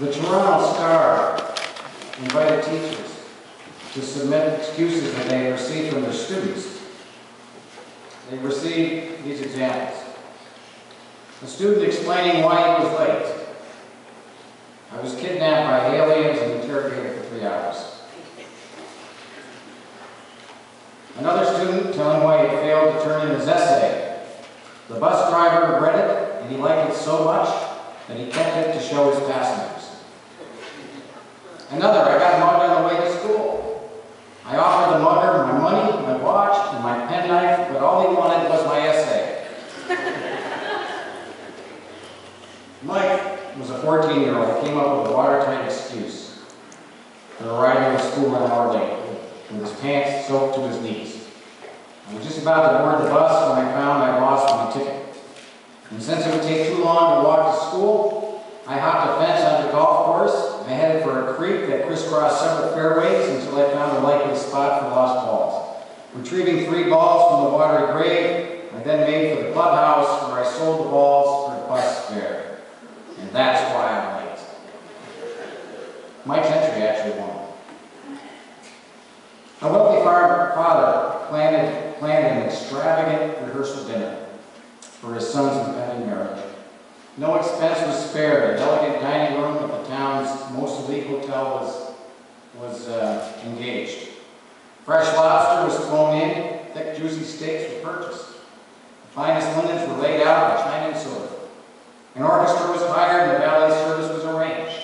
The Toronto Star invited teachers to submit excuses that they received from their students. They received these examples. A student explaining why he was late. I was kidnapped by aliens and interrogated for 3 hours. Another student telling why he failed to turn in his essay. The bus driver read it, and he liked it so much that he kept it to show his passengers. Another, I got mugged on the way to school. I offered the mugger my money, my watch, and my penknife, but all he wanted was my essay. Mike was a 14-year-old who came up with a watertight excuse for arriving at school an hour late, with his pants soaked to his knees. I was just about to board the bus when I found I lost my ticket. And since it would take too long to walk to school, I hopped a fence on the golf course. I headed for a creek that crisscrossed several fairways until I found a likely spot for lost balls. Retrieving 3 balls from the watery grave, I then made for the clubhouse where I sold the balls for bus fare. And that's why I'm late. Mike's entry actually won. A wealthy father planned an extravagant rehearsal dinner for his son's impending marriage. No expense was spared. The elegant dining room at the town's most elite hotel was engaged. Fresh lobster was flown in. Thick, juicy steaks were purchased. The finest linens were laid out by China and silver. An orchestra was hired and the ballet service was arranged.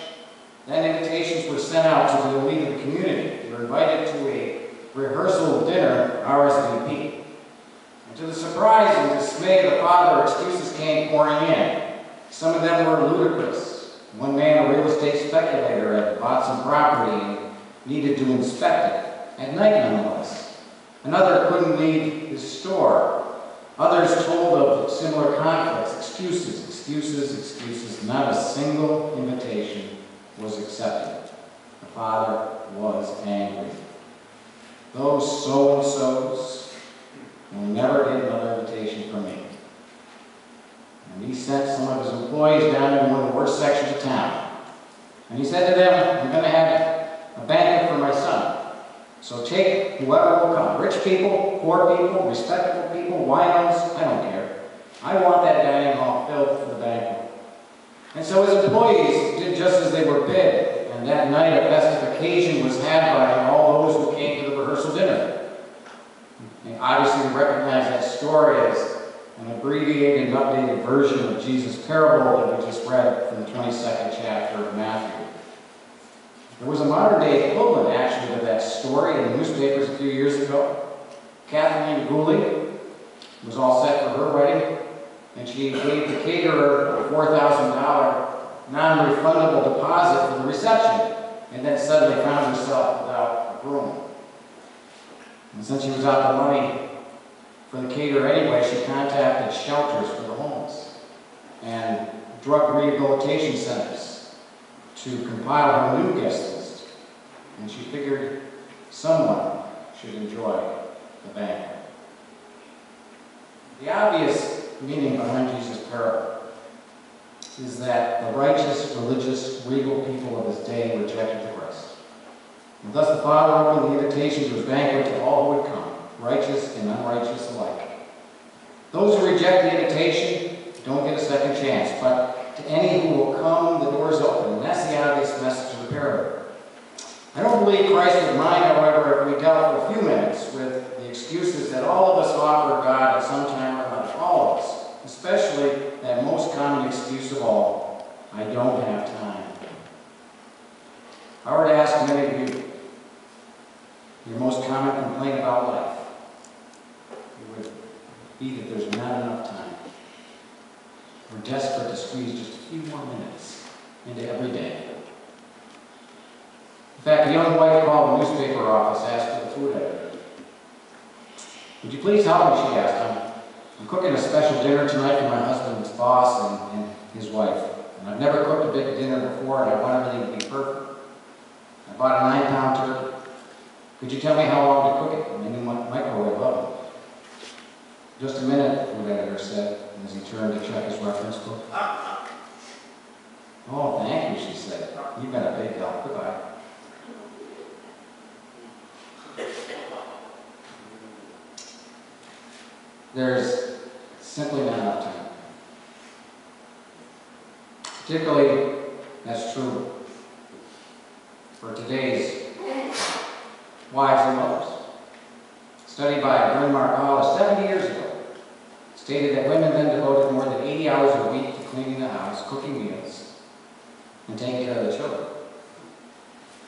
Then invitations were sent out to the elite of the community. They were invited to a rehearsal dinner RSVP. And to the surprise and dismay of the father, excuses came pouring in. Some of them were ludicrous. One man, a real estate speculator, had bought some property and needed to inspect it, at night nonetheless. Another couldn't leave his store. Others told of similar conflicts, excuses. Not a single invitation was accepted. The father was angry. Those so-and-sos will never get another invitation from me. And he sent some of his employees down to one of the worst sections of town. And he said to them, I'm going to have a banquet for my son. So take whoever will come. Rich people, poor people, respectable people, winos, I don't care. I want that dining hall filled for the banquet. And so his employees did just as they were bid. And that night a festive occasion was had by all those who came to the rehearsal dinner. And obviously we recognize that story as an abbreviated and updated version of Jesus' parable that we just read from the 22nd chapter of Matthew. There was a modern-day equivalent, actually, to that story in the newspapers a few years ago. Kathleen Gooley was all set for her wedding, and she gave the caterer a $4,000 non-refundable deposit for the reception, and then suddenly found herself without a groom. And since she was out the money for the caterer anyway, she contacted shelters for the homeless and drug rehabilitation centers to compile her new guest list. And she figured someone should enjoy the banquet. The obvious meaning behind Jesus' parable is that the righteous, religious, regal people of his day rejected the Christ. And thus the Father opened the invitation to his banquet to all who would come, righteous and unrighteous alike. Those who reject the invitation don't get a second chance, but to any who will come, the door is open. And that's the obvious message of the parable. I don't believe Christ would mind, however, if we dealt for a few minutes with the excuses that all of us offer God at some time or another. All of us. Especially that most common excuse of all, I don't have time. If I were to ask many of you your most common complaint about life, it would be that there's not enough time. We're desperate to squeeze just a few more minutes into every day. In fact, a young wife called the newspaper office, asked for the food editor. Would you please help me, she asked. I'm cooking a special dinner tonight for my husband's boss and his wife. And I've never cooked a big dinner before, and I want everything to be perfect. I bought a 9-pound turkey. Could you tell me how long to cook it in a new microwave oven? Just a minute, the food editor said, as he turned to check his reference book. Oh, thank you, she said. said, "You've been a big help. Goodbye." There's simply not enough time. Particularly, that's true for today's wives and mothers. A study by Bryn Mawr College 70 years ago stated that women then devoted more than 80 hours a week to cleaning the house, cooking meals, and taking care of the children.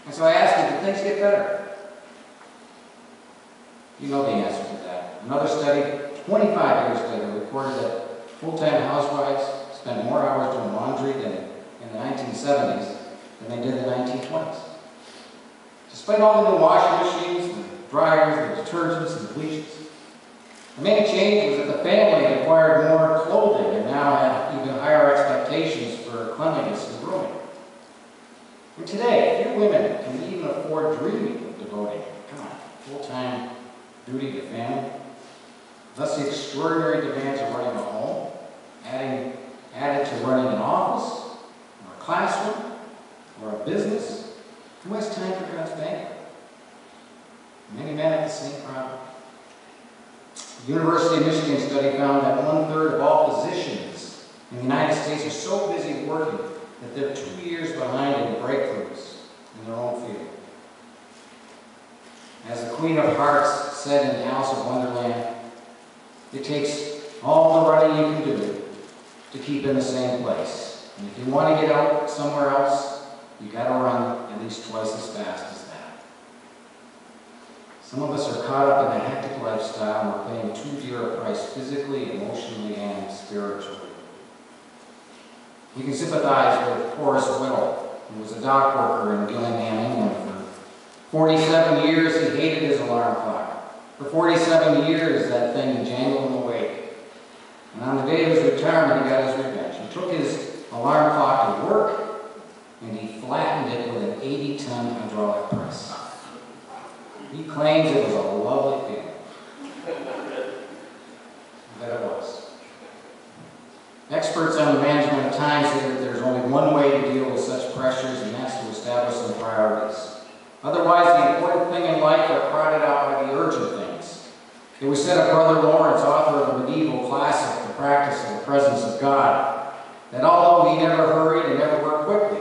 And so I asked you, did things get better? You know the answer to that. Another study, 25 years later, reported that full-time housewives spent more hours doing laundry than in the 1970s than they did in the 1920s. Despite all the new washing machines, the dryers, the detergents, and bleaches, the main change was that the family had acquired more clothing and now had even higher expectations for cleanliness and grooming. And today, few women can even afford dreaming of devoting full-time duty to family. Thus, the extraordinary demands of running a home, added to running an office, or a classroom, or a business. Who has time for God's banquet? Many men have the same problem. The University of Michigan study found that 1/3 of all physicians in the United States are so busy working that they're 2 years behind in breakthroughs in their own field. As the Queen of Hearts said in Alice in Wonderland, it takes all the running you can do to keep in the same place. And if you want to get out somewhere else, you got to run at least twice as fast as that. Some of us are caught up in a hectic lifestyle and we're paying too dear a price physically, emotionally, and spiritually. We can sympathize with Horace Whittle, who was a dock worker in Gillingham, England. For 47 years, he hated his alarm clock. For 47 years, that thing jangled him awake. And on the day of his retirement, he got his revenge. He took his alarm clock to work, and he flattened it with an 80-ton hydraulic press. He claims it was a lovely feeling. I bet it was. Experts on the management of time say that there's only one way to deal with such pressures, and that's to establish some priorities. Otherwise, the important thing in life are crowded out by the urgent things. It was said of Brother Lawrence, author of the medieval classic, The Practice of the Presence of God, that although he never hurried and never worked quickly,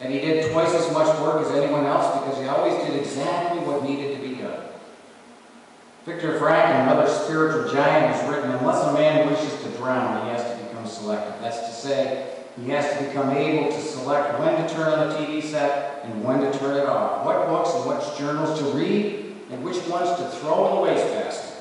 and he did twice as much work as anyone else because he always did exactly what needed to be done. Viktor Frankl, another spiritual giant, has written, unless a man wishes to drown, he has to become selective. That's to say, he has to become able to select when to turn on the TV set and when to turn it off, what books and what journals to read, and which ones to throw in the wastebasket.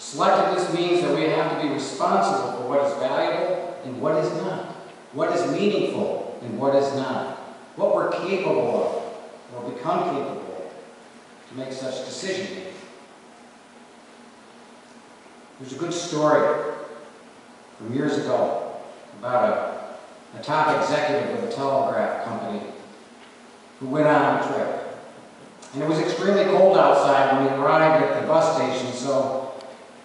Selectiveness means that we have to be responsible for what is valuable and what is not, what is meaningful and what is not, what we're capable of or become capable of to make such decision-making. There's a good story from years ago about a top executive of a telegraph company who went on a trip. And it was extremely cold outside when he arrived at the bus station, so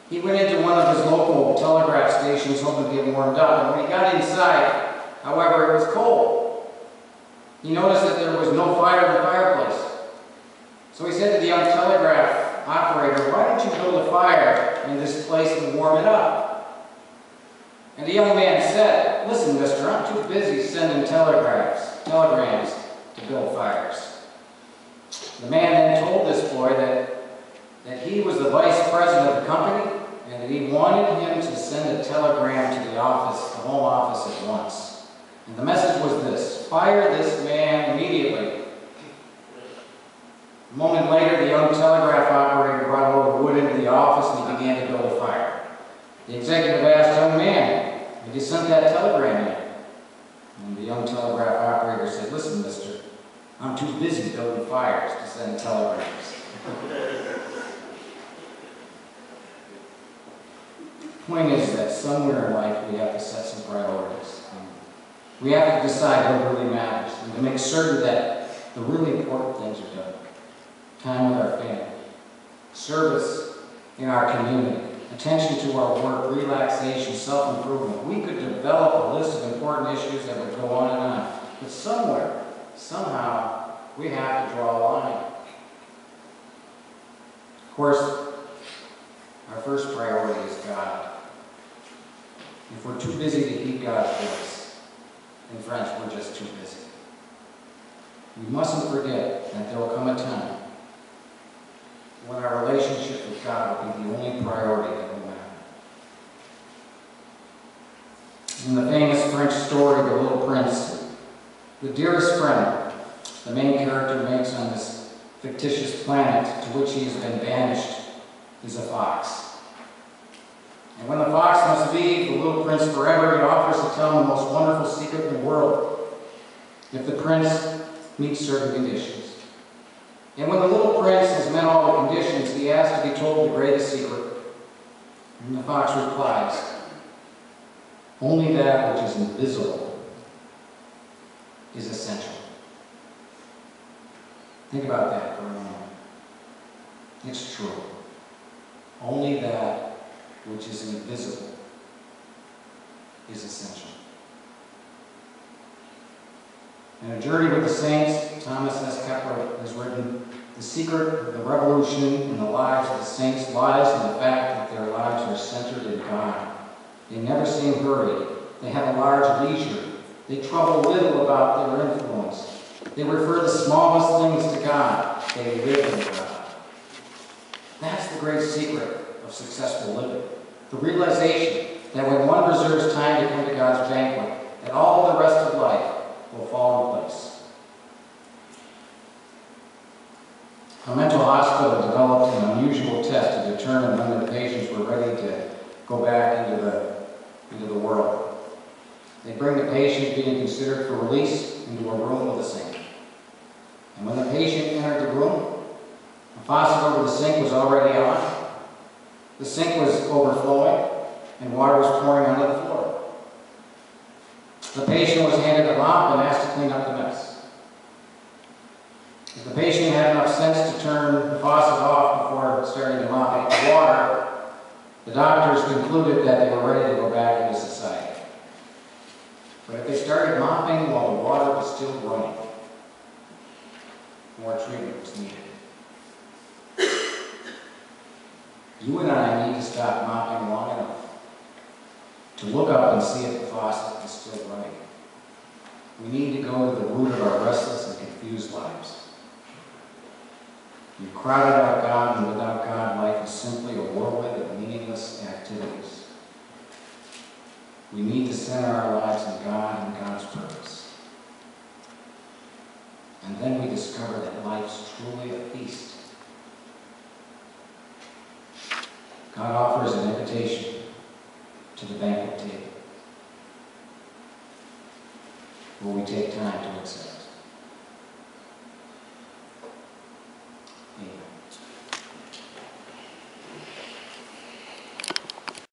he went into one of his local telegraph stations hoping to get warmed up. And when he got inside, however, it was cold. He noticed that there was no fire in the fireplace. So he said to the young telegraph operator, "Why don't you build a fire in this place and warm it up?" And the young man said, "Listen, mister, I'm too busy sending telegrams to build fires." The man then told this boy that he was the vice president of the company and that he wanted him to send a telegram to the office, the home office at once. And the message was this: fire this man immediately. A moment later, the young telegraph operator brought a load of wood into the office and he began to build a fire. The executive asked, "Young man, have you sent that telegram yet?" And the young telegraph operator said, "Listen, mister, I'm too busy building fires to send telegrams." The point is that somewhere in life we have to set some priorities. We have to decide what really matters and to make certain that the really important things are done. Time with our family, service in our community, attention to our work, relaxation, self-improvement. We could develop a list of important issues that would go on and on. But somewhere somehow we have to draw a line. Of course, our first priority is God. If we're too busy to heed God's voice, then friends, we're just too busy. We mustn't forget that there will come a time when our relationship with God will be the only priority that will matter. In the famous French story, The Little Prince, the dearest friend the main character makes on this fictitious planet to which he has been banished is a fox. And when the fox must leave the little prince forever, he offers to tell him the most wonderful secret in the world, if the prince meets certain conditions. And when the little prince has met all the conditions, he asks to be told the greatest secret. And the fox replies, only that which is invisible is essential. Think about that for a moment. It's true. Only that which is invisible is essential. In A Journey with the Saints, Thomas S. Kepler has written, the secret of the revolution in the lives of the saints lies in the fact that their lives are centered in God. They never seem hurried. They have a large leisure. They trouble little about their influence. They refer the smallest things to God. They live in God. That's the great secret of successful living. The realization that when one reserves time to come to God's banquet, that all the rest of life will fall in place. A mental hospital developed an unusual test to determine when their patients were ready to go back into the world. They bring the patient being considered for release into a room with a sink. And when the patient entered the room, the faucet over the sink was already on. The sink was overflowing, and water was pouring onto the floor. The patient was handed a mop and asked to clean up the mess. If the patient had enough sense to turn the faucet off before starting to mop up the water, the doctors concluded that they were ready to go back into society. But if they started mopping while the water was still running, more treatment was needed. You and I need to stop mopping long enough to look up and see if the faucet is still running. We need to go to the root of our restless and confused lives. You've crowded out God, and without God, life is simply a whirlwind of meaningless activities. We need to center our lives in God and God's purpose. And then we discover that life's truly a feast. God offers an invitation to the banquet table. Will we take time to accept?